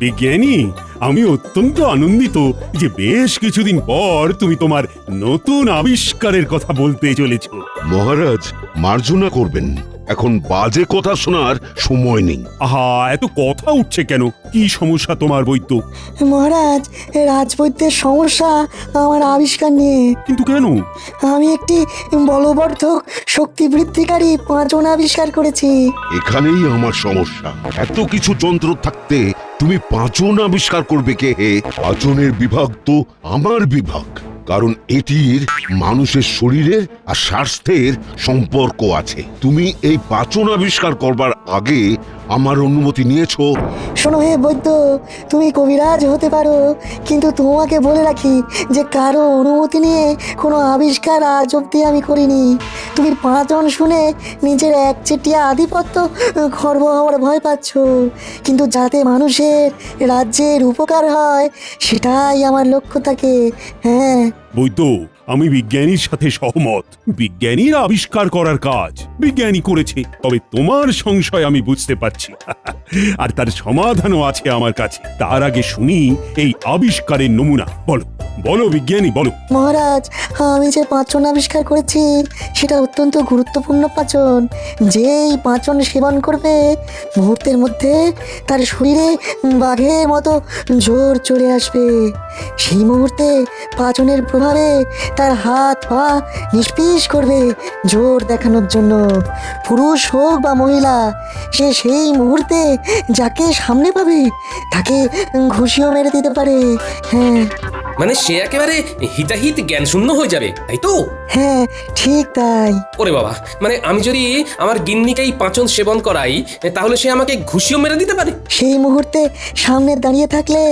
বিজ্ঞানী, আমি অত্যন্ত আনন্দিত যে বেশ কিছুদিন পর তুমি তোমার নতুন আবিষ্কারের কথা বলতে চলেছ। মহারাজ, মার্জনা করবেন, এখন বাজে কথা শোনার সময় নেই। আহা, এত কথা উঠছে কেন? কি সমস্যা তোমার বৈদ্য? মহারাজ, রাজবৈদ্যের সমস্যা আমার আবিষ্কার নিয়ে। কিন্তু কেন? আমি একটি বলবর্ধক শক্তি বৃদ্ধিকারী পাঁচন আবিষ্কার করেছি। এখানেই আমার সমস্যা। এত কিছু যন্ত্র থাকতে তুমি পাঁচন আবিষ্কার করবে কে? হে, পাঁচনের বিভাগ তো আমার বিভাগ, কারণ এটির মানুষের শরীরের আর স্বাস্থ্যের সম্পর্ক আছে। তুমি এই পাঁচন আবিষ্কার করবার আগে আমার অনুমতি নিয়েছো? শোনো হে বৈদ্য, তুমি কবিরাজ হতে পারো, কিন্তু তোমাকে বলে রাখি যে কারো অনুমতি নিয়ে কোনো আবিষ্কার আজ অব্দি আমি করিনি। তুমি পাঁচজন শুনে নিজের একচেটিয়া আধিপত্য খর্ব হওয়ার ভয় পাচ্ছ, কিন্তু যাতে মানুষের রাজ্যের উপকার হয় সেটাই আমার লক্ষ্য থাকে। হ্যাঁ বৈদ্য, আমি বিজ্ঞানীর সাথে সহমত। বিজ্ঞানীর আবিষ্কার করার কাজ বিজ্ঞানী করেছে, তবে তোমার সংশয় আমি বুঝতে পারছি আর তার সমাধানও আছে আমার কাছে। তার আগে শুনি এই আবিষ্কারের নমুনা। বলো বলো বিজ্ঞানী, বলো। মহারাজ, আমি যে পাঁচন আবিষ্কার করেছি সেটা অত্যন্ত গুরুত্বপূর্ণ পাচন। যেই পাঁচন সেবন করবে মুহূর্তের মধ্যে তার শরীরে বাঘের মতো জোর চলে আসবে। সেই মুহূর্তে পাচনের প্রভাবে তার হাত পা নিষ্পিস করবে জোর দেখানোর জন্য। পুরুষ হোক বা মহিলা, সে সেই মুহূর্তে যাকে সামনে পাবে তাকে ঘুষিও মেরে দিতে পারে। হ্যাঁ মানে সে একেবারে হিতাহিত জ্ঞান শূন্য হয়ে যাবে, তাই তো? হ্যাঁ, ঠিক তাই। ওরে বাবা, মানে আমি যদি আমার গিন্নিকেই পাঁচন সেবন করাই তাহলে সে আমাকে ঘুষিও মেরে দিতে পারে? সেই মুহূর্তে সামনে দাঁড়িয়ে থাকলে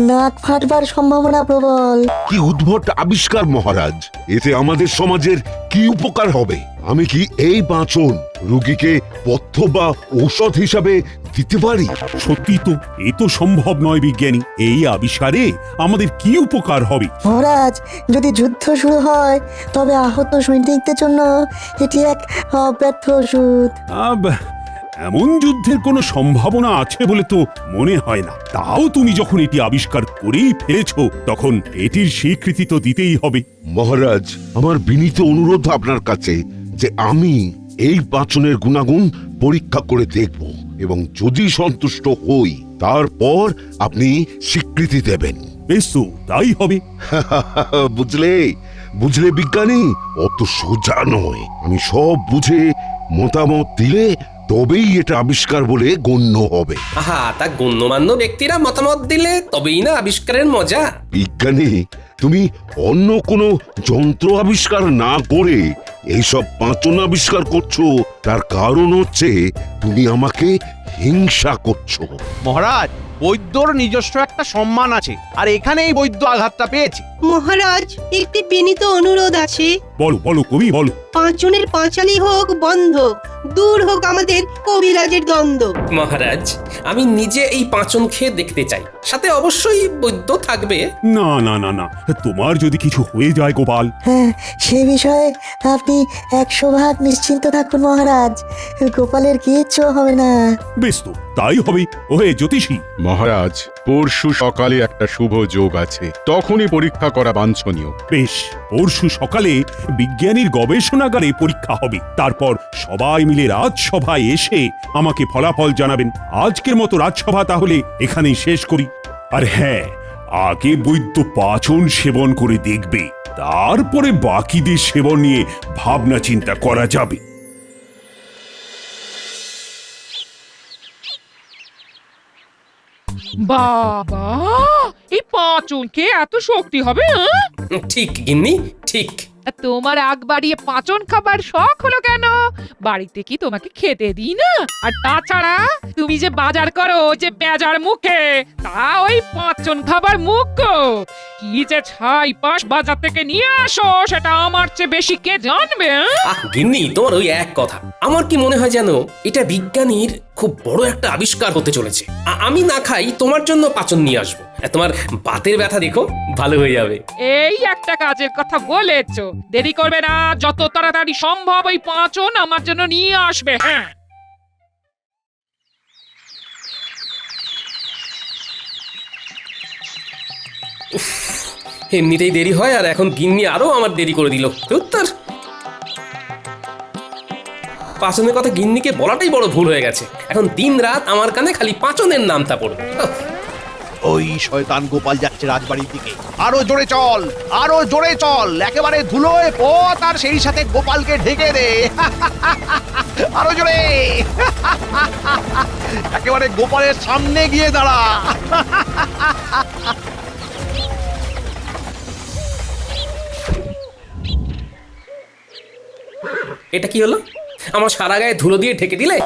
নাক ফাটবার সম্ভাবনা প্রবল। কি উদ্ভট আবিষ্কার মহারাজ! এতে আমাদের সমাজের কি উপকার হবে? আমি কি এই পাঁচন রোগীকে পথ্য বা ঔষধ হিসাবে দিতে পারি? সত্যি তো, এ তো সম্ভব নয় বিজ্ঞানী। এই আবিষ্কারে আমাদের কি উপকার হবে? মহারাজ, যদি যুদ্ধ শুরু হয় তবে আহত সৈনিকদের জন্য এটি এক অব্যর্থ ওষুধ। এমন যুদ্ধের কোনো সম্ভাবনা আছে বলে তো মনে হয় না। তাও তুমি যখন এটি আবিষ্কার করেই ফেলেছো, তখন এটির স্বীকৃতি তো দিতেই হবে। মহারাজ, আমার বিনীত অনুরোধ আপনার কাছে যে আমি এই পাঁচনের গুণাগুণ পরীক্ষা করে দেখব এবং যদি সন্তুষ্ট হই তারপর আপনি স্বীকৃতি দেবেন। বেশ, তো তাই হবে। বুঝলে বুঝলে বিজ্ঞানী, অত সোজা নয়। আমি সব বুঝে মতামত দিলে তবেই এটা আবিষ্কার বলে গণ্য হবে। আহা, তা গণ্যমান্য ব্যক্তিরা মতামত দিলে তবেই না আবিষ্কারের মজা। বিজ্ঞানী, তুমি অন্য কোনো যন্ত্র আবিষ্কার না করে এইসব পাঁচন আবিষ্কার করছো, তার কারণ হচ্ছে তুমি আমাকে হিংসা করছো। মহারাজ, বৈদ্যর নিজস্ব একটা সম্মান আছে, আর এখানেই বৈদ্য আঘাতটা পেয়েছে। মহারাজ, একটি বিনীত অনুরোধ আছে। বলো বলো কবি, বলো। পাঁচনের পাঁচালি হোক বন্ধ, দূর হোক আমাদের কবিরাজের দ্বন্দ্ব। মহারাজ, আমি নিজে এই পাঁচন খেয়ে দেখতে চাই, সাথে অবশ্যই বৈদ্য থাকবে। না না না না, তোমার যদি কিছু হয়ে যায় গোপাল। হ্যাঁ, সে বিষয়ে আপনি 100% নিশ্চিন্ত থাকুন মহারাজ, গোপালের কিচ্ছু হবে না। বেশ, তো তাই হবে। ওহে জ্যোতিষী। মহারাজ, পরশু সকালে একটা শুভ যোগ আছে, তখনই পরীক্ষা করা বাঞ্ছনীয়। বেশ, পরশু সকালে বিজ্ঞানীর গবেষণাগারে পরীক্ষা হবে। তারপর সবাই মিলে রাজসভায় এসে আমাকে ফলাফল জানাবেন। আজকের মতো রাজসভা তাহলে এখানেই শেষ করি। আর হ্যাঁ, আগে বৈদ্য পাচন সেবন করে দেখবে, তারপরে বাকিদের সেবন নিয়ে ভাবনা চিন্তা করা যাবে। বাবা, এই পাঁচনকে এত শক্তি হবে? ঠিক গিন্নি, ঠিক। তোমার আগ বাড়িয়ে পাঁচন খাবার শখ হলো কেন? বাড়িতে কি তোমাকে খেতে দিই না? আর তাছাড়া তুমি যে বাজার করো যে বেজার মুখে, তা ওই পাঁচন খাবার মুখ গো। কি যে ছাই পাশ বাজার থেকে নিয়ে আসো সেটা আমার চেয়ে বেশি কে জানবে? গিন্নি, তোমার ওই এক কথা। আমার কি মনে হয় জানো, এটা বিজ্ঞানীর খুব বড় একটা আবিষ্কার হতে চলেছে। আমি না খাই, তোমার জন্য পাচন নিয়ে আসবো। তোমার বাতের ব্যথা দেখো ভালো হয়ে যাবে। এই একটা কাজের কথা বলেছো, দেরি করবে না, যত তাড়াতাড়ি সম্ভব ওই পাঁচন আমার জন্য নিয়ে আসবে। হ্যাঁ, এমনিতেই দেরি হয়, আর এখন গিন্নি আরো আমার দেরি করে দিল। উত্তর পাচনের কথা গিন্নিকে বলাটাই বড় ভুল হয়ে গেছে। এখন দিন রাত আমার কানে খালি পাচনের নামটা পড়বে। ওই শয়তান গোপাল যাচ্ছে রাজবাড়ির দিকে। আরো জোরে চল, আরো জোরে চল, একেবারে ধুলোয় পথ, আর সেই সাথে গোপালকে ঢেকে দে। আরো জোরে, একেবারে গোপালের সামনে গিয়ে দাঁড়া। এটা কি হলো? আমার সারা গায়ে ধুলো দিয়ে ঢেকে দিলে।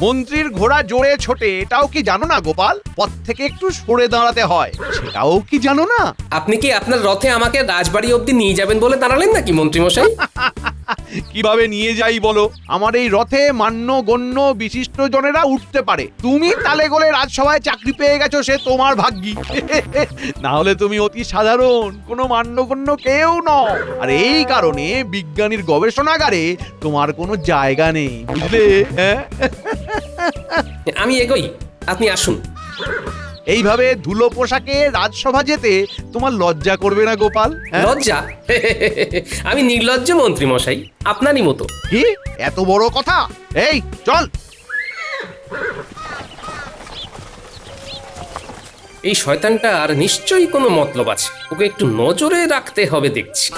মন্ত্রীর ঘোড়া জোরে ছোটে, এটাও কি জানো না গোপাল? পথ থেকে একটু সরে দাঁড়াতে হয়, সেটাও কি জানো না? আপনি কি আপনার রথে আমাকে রাজবাড়ি অবধি নিয়ে যাবেন বলে দাঁড়ালেন নাকি মন্ত্রী মশাই? কিভাবে নিয়ে যাই বলো? আমার এই রথে মান্য গণ্য বিশিষ্ট জনেরা উঠতে পারে। তুমি তালে গোলে রাজসভায় চাকরি পেয়ে গেছো, সে তোমার ভাগ্যি। না হলে তুমি অতি সাধারণ কোনো মান্যগণ্য কেউ নও। আর এই কারণে বিজ্ঞানীর গবেষণাগারে তোমার কোনো জায়গা নেই, বুঝলে? হ্যাঁ, আমি এগোই, আপনি আসুন। এইভাবে ধুলো পোশাকে রাজসভা যেতে তোমার লজ্জা করবে না গোপাল? হ্যাঁ? লজ্জা? আমি নির্লজ্জ মন্ত্রী মশাই, আপনারই মতো। কি এত বড় কথা? এই চল। এই শয়তানটার নিশ্চয়ই কোনো মতলব আছে, ওকে একটু নজরে রাখতে হবে দেখছি।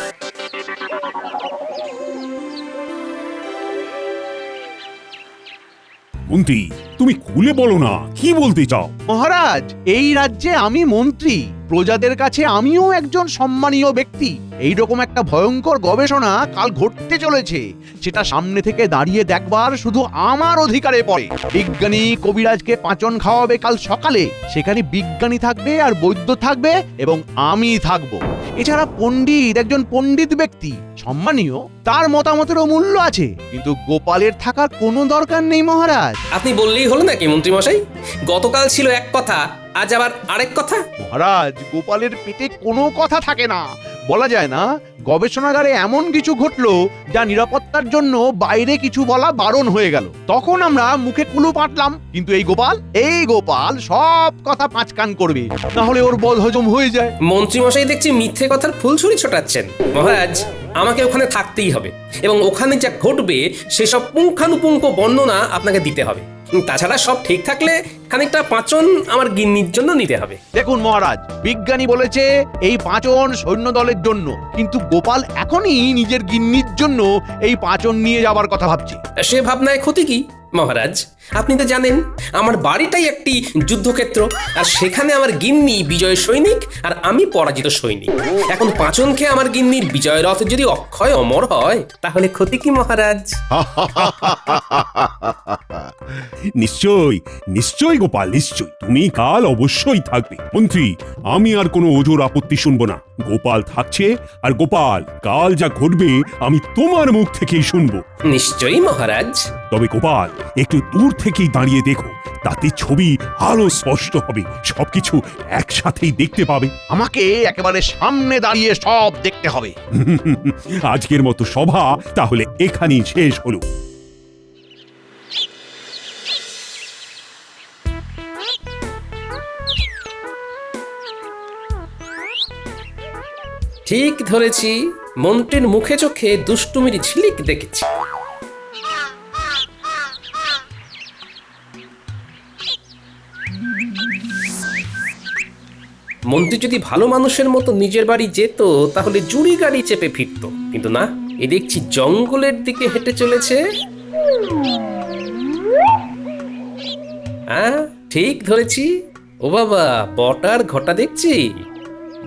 মন্ত্রী, তুমি খুলে বলো না, কি বলতে চাও? মহারাজ, এই রাজ্যে আমি মন্ত্রী, প্রজাদের কাছে আমিও একজন সম্মানীয় ব্যক্তি। এইরকম একটা ভয়ঙ্কর গবেষণা কাল ঘটতে চলেছে, সেটা সামনে থেকে দাঁড়িয়ে দেখবার শুধু আমার অধিকারে পড়ে। বিজ্ঞানী কবিরাজকে পাচন খাওয়াবে কাল সকালে, সেখানে বিজ্ঞানী থাকবে আর বৈদ্য থাকবে এবং আমি থাকব। এছাড়া পণ্ডিত, একজন পণ্ডিত ব্যক্তি সম্মানীয়, তার মতামতেরও মূল্য আছে, কিন্তু গোপালের থাকার কোনো দরকার নেই মহারাজ। আপনি বললেই হলো নাকি মন্ত্রী মশাই? গতকাল ছিল এক কথা, আজ আবার আরেক কথা। মহারাজ, গোপালের পেটে কোনো কথা থাকে না, বলা যায় না। গবেষণাগারে এমন কিছু ঘটলো যা নিরাপত্তার জন্য বাইরে কিছু বলা বারণ হয়ে গেল। তখন আমরা মুখে কুলু পাটলাম, কিন্তু এই গোপাল সব কথা পাঁচকান করবে, না হলে ওর বদহজম হয়ে যায়। মন্ত্রী মশাই দেখছি মিথ্যে কথার ফুলছুরি ছোটাচ্ছেন। মহারাজ, আমাকে ওখানে থাকতেই হবে এবং ওখানে যা ঘটবে সেসব পুঙ্খানুপুঙ্খ বর্ণনা আপনাকে দিতে হবে। তাছাড়া সব ঠিক থাকলে খানিকটা পাচন আমার গিন্নির জন্য নিতে হবে। দেখুন মহারাজ, বিজ্ঞানী বলেছে এই পাচন সৈন্য দলের জন্য, কিন্তু গোপাল এখনই নিজের গিন্নির জন্য এই পাচন নিয়ে যাবার কথা ভাবছে। সে ভাবনায় ক্ষতি কি মহারাজ? আপনি তো জানেন আমার বাড়িটাই একটি যুদ্ধক্ষেত্র, আর সেখানে আমার গিন্নি বিজয় সৈনিক আর আমি পরাজিত সৈনিক। এখন পাচন খেয়ে আমার গিন্নির বিজয় রথ যদি অক্ষয় অমর হয়, তাহলে ক্ষতি কি মহারাজ? নিশ্চয় নিশ্চয় গোপাল, নিশ্চয় তুমি কাল অবশ্যই থাকবে। মন্ত্রী, আমি আর কোনো ওজোর আপত্তি শুনবো না। গোপাল থাকছে, আর গোপাল কাল যা ঘটবে আমি তোমার মুখ থেকেই শুনবো। নিশ্চয়ই মহারাজ। তবে গোপাল, একটু দূর থেকেই দাঁড়িয়ে দেখো, তাতে ছবি আরো স্পষ্ট হবে, সবকিছু একসাথেই দেখতে পাবে। আমাকে একেবারে সামনে দাঁড়িয়ে সব দেখতে হবে। আজকের মতো সভা তাহলে এখানেই শেষ হলো। ঠিক ধরেছি, মন্ত্রীর মুখে চোখে দুষ্টুমির ঝিলিক দেখেছি। মন্ত্রী যদি ভালো মানুষের মতো নিজের বাড়ি যেত, তাহলে জুড়ি গাড়ি চেপে ফিরত, কিন্তু না, এ দেখছি জঙ্গলের দিকে হেঁটে চলেছে। হ্যাঁ, ঠিক ধরেছি। ও বাবা, বটার ঘটা দেখছি।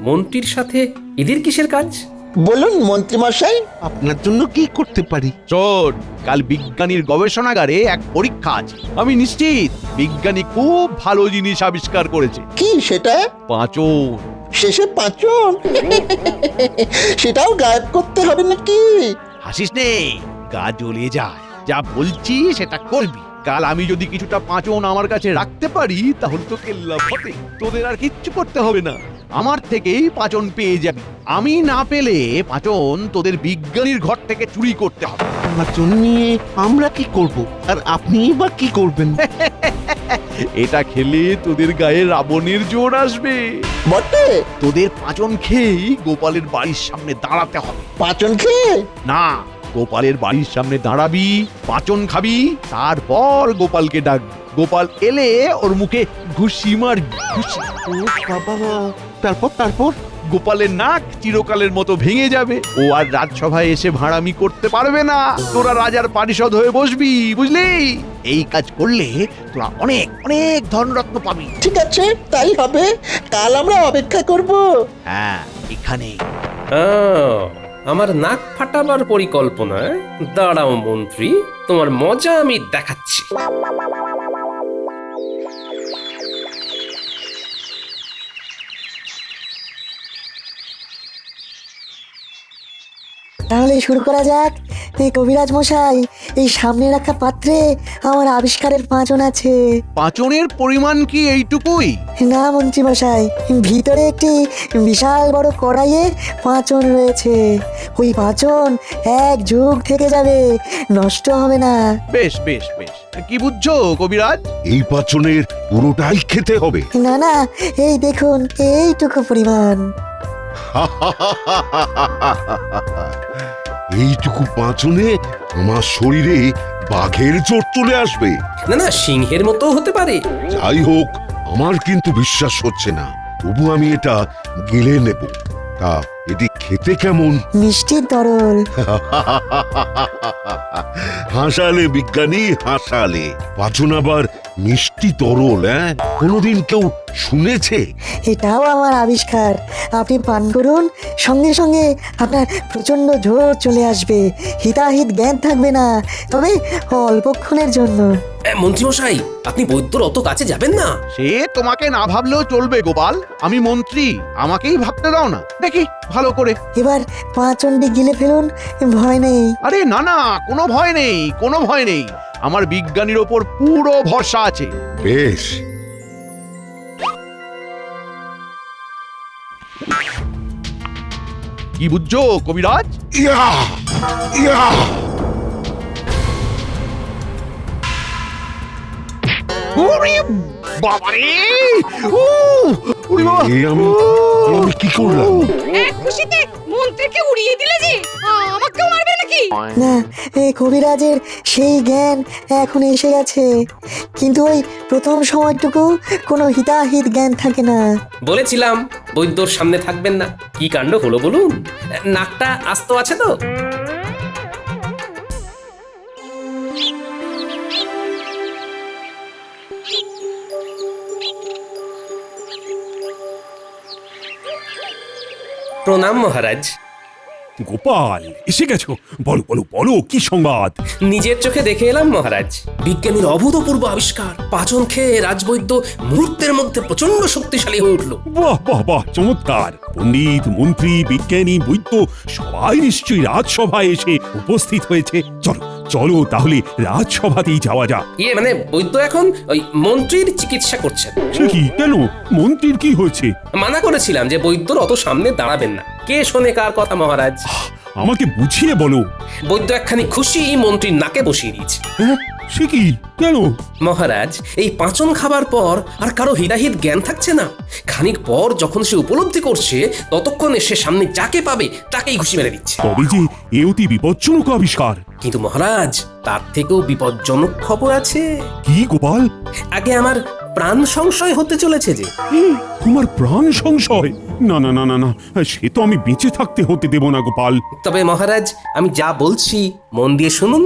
মন্ত্রীর সাথে এদের কিসের কাজ? বলুন মন্ত্রী মশাই, আপনার জন্য কি করতে পারি? শোন, কাল বিজ্ঞানীর গবেষণাগারে এক পরীক্ষা আছে। আমি নিশ্চিত বিজ্ঞানী খুব ভালো জিনিস আবিষ্কার করেছে। কি সেটা? পাচন। শেষে পাচন? সেটাও গায়েব করতে হবে নাকি? হাসিস নে, গা জ্বলে যায়। যা বলছি সেটা করবি। কাল আমি যদি কিছুটা পাচন আমার কাছে রাখতে পারি, তাহলে তো কেল্লা ফতে, তোদের আর কিচ্ছু করতে হবে না, আমার থেকেই পাচন পেয়ে যাবি। আমি না পেলে পাচন তোদের বিজ্ঞানীর ঘর থেকে চুরি করতে হবে। পাচন নিয়ে আমরা কি করব, আর আপনি বা কি করবেন? এটা খেলে তোদের গায়ে রাবণের জোর আসবে। বটে তোদের পাঁচন খেয়েই গোপালের বাড়ির সামনে দাঁড়াতে হবে। পাঁচন খেয়ে না, গোপালের বাড়ির সামনে দাঁড়াবি, পাঁচন খাবি, তারপর গোপালকে ডাকবি। গোপাল এলে ওর মুখে ঘুষি মারবি, ঘুষি। ও বাবা, তারপর তারপর গোপালের নাক চিরকালের মতো ভেঙে যাবে। ও আর রাজসভায় এসে ভাড়ামি করতে পারবে না। তোরা রাজার পারিষদ হয়ে বসবি, বুঝলি? এই কাজ করলে তোরা অনেক অনেক ধনরত্ন পাবি। ঠিক আছে, তাই হবে। কাল আমরা অপেক্ষা করব। হ্যাঁ, এখানে। আমার নাক ফাটাবার পরিকল্পনা? দাঁড়াও মন্ত্রী, তোমার মজা আমি দেখাচ্ছি। তাহলে শুরু করা যাক। এই কবিরাজ মশাই, এই সামনে রাখা পাত্রে আমার আবিষ্কারের পাঁচন আছে। পাঁচনের পরিমাণ কি এইটুকুই? না মন্ত্রী মশাই, ভিতরে একটি বিশাল বড় কড়াইয়ে পাঁচন রয়েছে। ওই পাঁচন এক যুগ থেকে যাবে, নষ্ট হবে না। বেশ বেশ বেশ, কি বুঝছো কবিরাজ? এই পাচনের পুরোটাই খেতে হবে। না না, এই দেখুন, এইটুকু পরিমাণ। এইটুকু পাচনে আমার শরীরে বাঘের চোট চলে আসবে। না না, সিংহের মতো হতে পারে। যাই হোক, আমার কিন্তু বিশ্বাস হচ্ছে না। তবু আমি এটা গিলে নেব। তা এটি খেতে কেমন? মিষ্টির তরল। হাসালে বিজ্ঞানী, হাসালে। পাচন আবার মিষ্টি তরল, হ্যাঁ? কোনোদিন কেউ শুনেছে? এটাও আমার আবিষ্কার। আপনি পান করুন, সঙ্গে সঙ্গে আপনার প্রচন্ড জোর চলে আসবে, হিতাহিত জ্ঞান থাকবে না, তবে অল্পক্ষণের জন্য। মন্ত্রীমশাই, আপনি বৈদ্যর অত কাছে যাবেন না। সে তোমাকে না ভাবলেও চলবে গোপাল। আমি মন্ত্রী, আমাকেই ভাবতে দাও না। দেখি ভালো করে। এবার পাঁচনটি গিলে ফেলুন, ভয় নেই। আরে না না, কোনো ভয় নেই, কোনো ভয় নেই। আমার বিজ্ঞানীর ওপর পুরো ভরসা আছে। বেশ। কি বুঝছো কবিরাজ? ইয়া! ইয়া! ওরে বাবারে! উ! ওরে বাবা! এ আমি কি করলাম? এক খুশিতে মন্ত্রীকে উড়িয়ে দিলে যে, আমাকেও মারবে নাকি? না, এই কবিরাজের সেই জ্ঞান এখন এসে গেছে, কিন্তু ওই প্রথম সময়টুকু কোনো হিতাহিত জ্ঞান থাকে না। বলেছিলাম বৈদ্যর সামনে থাকবেন না। কি কাণ্ড হলো বলুন? নাকটা আস্ত আছে তো? প্রণাম মহারাজ। গোপাল, এসে গেছো? বলো বলো বলো, কি সংবাদ? নিজের চোখে দেখে এলাম মহারাজ, বিজ্ঞানীর অভূতপূর্ব আবিষ্কার। পাচন খেয়ে রাজবৈদ্য মুহূর্তের মধ্যে প্রচন্ড শক্তিশালী হয়ে উঠল। বাহ বাহ বাহ, চমৎকার! পণ্ডিত, মন্ত্রী, বিজ্ঞানী, বৈদ্য সবাই নিশ্চয়ই রাজসভায় এসে উপস্থিত হয়েছে। চলো চলো, তাহলে রাজসভাতেই যাওয়া যাক। মানে বৈদ্য এখন ওই মন্ত্রীর চিকিৎসা করছেন। সে কি? কেন? মন্ত্রীর কি হয়েছে? মানা করেছিলাম যে বৈদ্যর অত সামনে দাঁড়াবেন না। কে শোনে কার কথা মহারাজ? আমাকে বুঝিয়ে বলো। বৈদ্য একখানি খুশি মন্ত্রীর নাকে বসিয়ে দিয়েছে। হ্যাঁ, সে কি? কেন? মহারাজ, এই পাচন খাবার পর আর কারো হিতাহিত জ্ঞান থাকছে না। খানিক পর যখন সে উপলব্ধি করছে, ততক্ষণে সে সামনে যাকে পাবে তাকেই ঘুষি মেরে দিচ্ছে। তবে যে এ অতি বিপজ্জনক আবিষ্কার। কিন্তু মহারাজ, তার থেকেও বিপজ্জনক খবর আছে। কি গোপাল? আগে আমার প্রাণ সংশয় হতে চলেছে যে। তোমার প্রাণ সংশয়? না না না না না, সে তো আমি বেঁচে থাকতে হতে দেব না গোপাল। তবে মহারাজ, আমি যা বলছি মন দিয়ে শুনুন।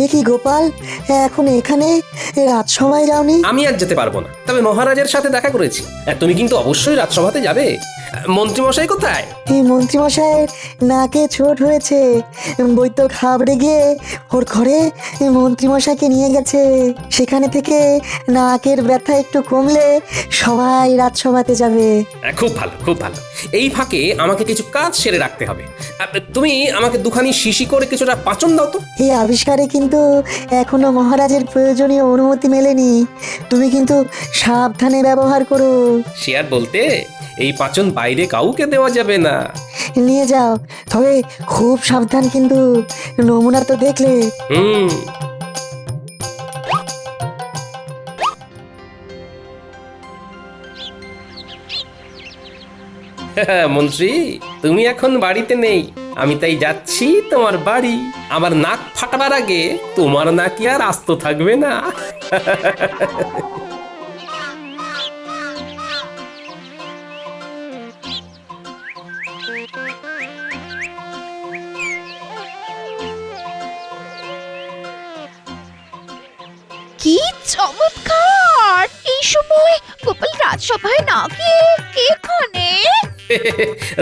এ কি গোপাল, এখন এখানে? রাজসভায় যাওনি? আমি আর যেতে পারবো না, তবে মহারাজের সাথে দেখা করেছি। তুমি কিন্তু অবশ্যই রাজসভাতে যাবে। মন্ত্রীমশাই কোথায়? এই মন্ত্রীমশাইয়ের নাকে চোট হয়েছে, বৈদ্য ঘাবড়ে গিয়ে ওর ঘরে মন্ত্রীমশাইকে নিয়ে গেছে। সেখানে থেকে নাকের ব্যথা একটু কমলে সবাই রাজসভাতে যাবে। খুব ভালো, খুব ভালো। এই ফাঁকে আমাকে কিছু কাজ সেরে রাখতে হবে। তুমি আমাকে দুখানি শিশি করে কিছুটা পাচন দাও তো। এই আবিষ্কারে কিন্তু এখনো মহারাজের প্রয়োজনীয় অনুমতি মেলেনি, তুমি কিন্তু সাবধানে ব্যবহার করো। সে আর বলতে, এই পাচন বাইরে কাউকে দেওয়া যাবে না। নিয়ে যাও, তবে খুব সাবধান কিন্তু, নমুনা তো দেখলে। হুম। মন্ত্রী, তুমি এখন বাড়িতে নেই, আমি তাই যাচ্ছি তোমার বাড়ি। আমার নাক ফাটাবার আগে তোমার নাকি আর আস্ত থাকবে না। কি চমৎকার! এই সময় গোপাল রাজসভায় না গিয়ে এখানে?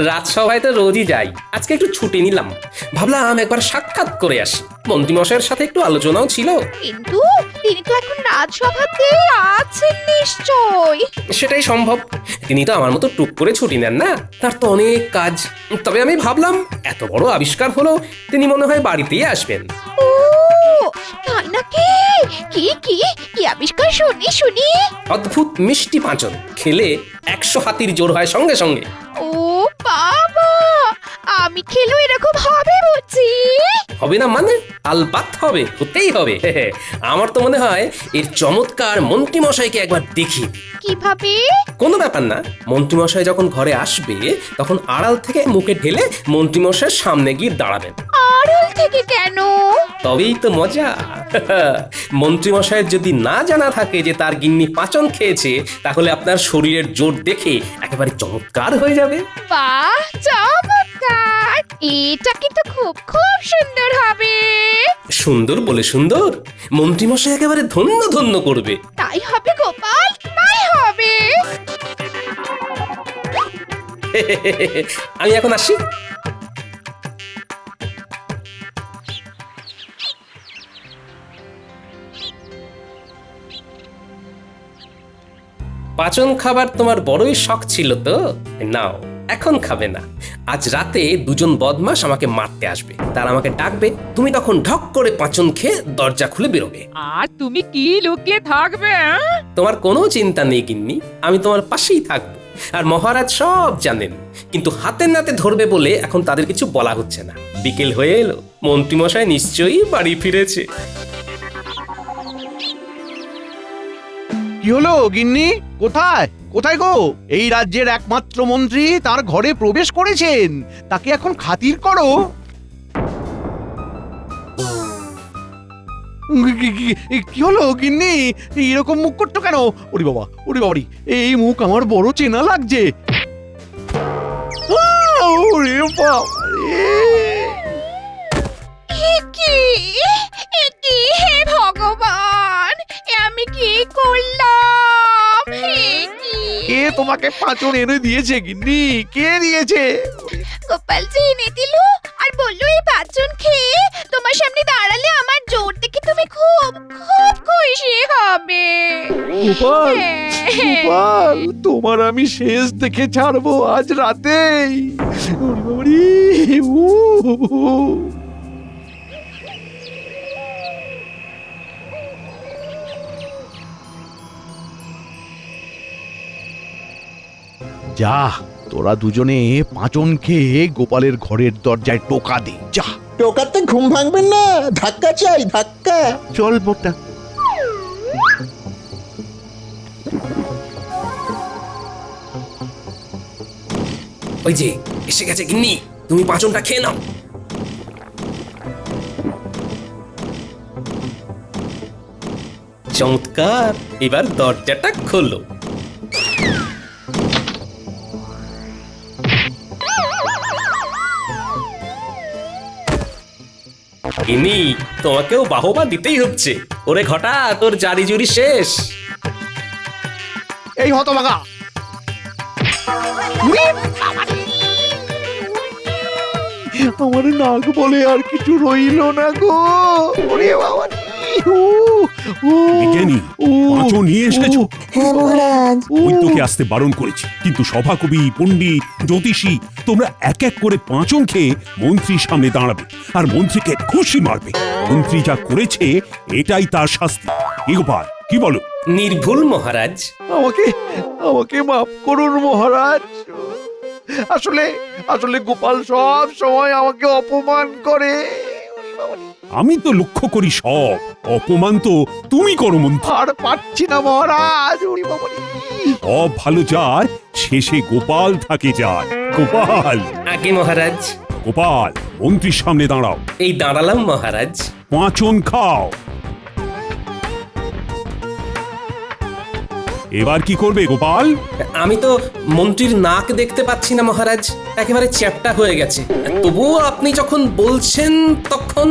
রাজসভায় তো রোজই যাই, আজকে একটু ছুটি নিলাম। ভাবলাম একবার সাক্ষাৎ করে আসি। মন্ত্রীমশাইয়ের সাথে একটু আলোচনাও ছিল। কিন্তু তিনি তো এখন রাজসভাতে আছেন নিশ্চয়। সেটাই সম্ভব, তিনি তো আমার মতো টুক করে ছুটি নেন না, তার তো অনেক কাজ। তবে আমি ভাবলাম এত বড় আবিষ্কার হলো, তিনি মনে হয় বাড়িতেই আসবেন। ও তাই নাকি? কি কি কি আবিষ্কার শুনি শুনি। অদ্ভুত মিষ্টি পাঁচন, খেলে 100 হাতির জোর হয় সঙ্গে সঙ্গে। ও বাবা, আমি খেলো এরকম হবে বুঝি? হবে না মানে? আলবাত হবে, হতেই হবে। আমার তো মনে হয় এর চমৎকার মন্ত্রীমশাইকে একবার দেখি। কিভাবে? কোনো ব্যাপার না, মন্ত্রীমশাই যখন ঘরে আসবে তখন আড়াল থেকে মুখে ঢেলে মন্ত্রীমশাইয়ের সামনে গিয়ে দাঁড়াবেন। আড়াল থেকে কেন? তবেই তো মজা। মন্ত্রীমশাইয়ের যদি না জানা থাকে যে তার গিন্নি পাচন খেয়েছে, তাহলে আপনার শরীরের জোর দেখে একেবারে চমৎকার হয়ে যাবে। বাহ, চমৎকার! এটা কিন্তু খুব খুব সুন্দর হবে। সুন্দর বলে সুন্দর, মন্ত্রীমশাই একেবারে ধন্য ধন্য করবে। তাই হবে গোপাল, তাই হবে। আমি এখন আসি। পাচন খাবার তোমার বড়ই শখ ছিল তো, নাও এখন খাবে না। আজ রাতে দুজন বদমাশ আমাকে মারতে আসবে, তারা আমাকে ডাকবে, তুমি তখন ঢক করে পাচন খেয়ে দরজা খুলে বেরোবে। আর তুমি কি লুকিয়ে থাকবে? তোমার কোনো চিন্তা নেই গিন্নি, আমি তোমার পাশেই থাকবো। আর মহারাজ সব জানেন, কিন্তু হাতে নাতে ধরবে বলে এখন তাদের কিছু বলা হচ্ছে না। বিকেল হয়ে এলো, মন্ত্রীমশাই নিশ্চয়ই বাড়ি ফিরেছে। কি হলো গিন্নি? কোথায় কোথায় গো? এই রাজ্যের একমাত্র মন্ত্রী তার ঘরে প্রবেশ করেছেন, তাকে এখন খাতির করো। কি হলো গিন্নি? এরকম মুখ করছো কেন? ওরে বাবা, ওরে বাবারি, এই মুখ আমার বড় চেনা লাগছে। ওরে বাবা কি কি, হে ভগবান, এ আমি কি করলাম? কে তোমাকে পাঁচন এনে দিয়েছে গিন্নি? কে দিয়েছে? গোপাল যে এনে দিল আর বললো এই পাঁচজন খেয়ে তোমার সামনে দাঁড়ালে আমার জোর দেখে তুমি খুব খুব খুশি হবে। গোপাল, গোপাল, তোমার আমি শেষ দেখে ছাড়বো আজ রাতেই। ওরে বাবারি, যা, তোরা দুজনে পাঁচন খেয়ে গোপালের ঘরের দরজায় টোকা দে, যা। টোকাতে ঘুম ভাঙবেন না, ধাক্কা চাই, ধাক্কা। চল মোটা। ওই যে এসে গেছে গিন্নি, তুমি পাঁচনটা খেয়ে নাও। চমৎকার, এবার দরজাটা খোলো। গিন্নি, তোমাকেও বাহবা দিতেই হচ্ছে। ওরে ঘটা, তোর জারি জুরি শেষ। এই হতভাগা, আমার নাক বলে আর কিছু রইল না গো। ওরে বাবা রে, বিজ্ঞানী পাঁচন নিয়ে এসেছো? হ্যাঁ মহারাজ। বৈদ্যকে আসতে বারণ করেছি, কিন্তু সভাকবি, পণ্ডিত, জ্যোতিষী তোমরা এক এক করে পাঁচন খেয়ে মন্ত্রীর সামনে দাঁড়াবে আর মন্ত্রীকে খুশি মারবে। মন্ত্রী যা করেছে এটাই তার শাস্তি। কি গোপাল, কি বলো? নির্ভুল মহারাজ। আমাকে আমাকে মাফ করুন মহারাজ। আসলে আসলে গোপাল সব সময় আমাকে অপমান করে। আমি তো লক্ষ্য করি সব অপমান তো তুমি করো মন্ত্রী। আর পাচ্ছি না মহারাজ। ওরে বাবা রে। সব ভালো যায়, শেষে গোপাল থাকে যায়। গোপাল, আগে মহারাজ। গোপাল মন্ত্রীর সামনে দাঁড়াও, এই দাঁড়ালাম মহারাজ। পাঁচন খাও। এবার কি করবে গোপাল? আমি তো মন্ত্রীর নাক দেখতে পাচ্ছি না মহারাজ, একেবারে চ্যাপ্টা হয়ে গেছে। তবুও আপনি যখন বলছেন তখন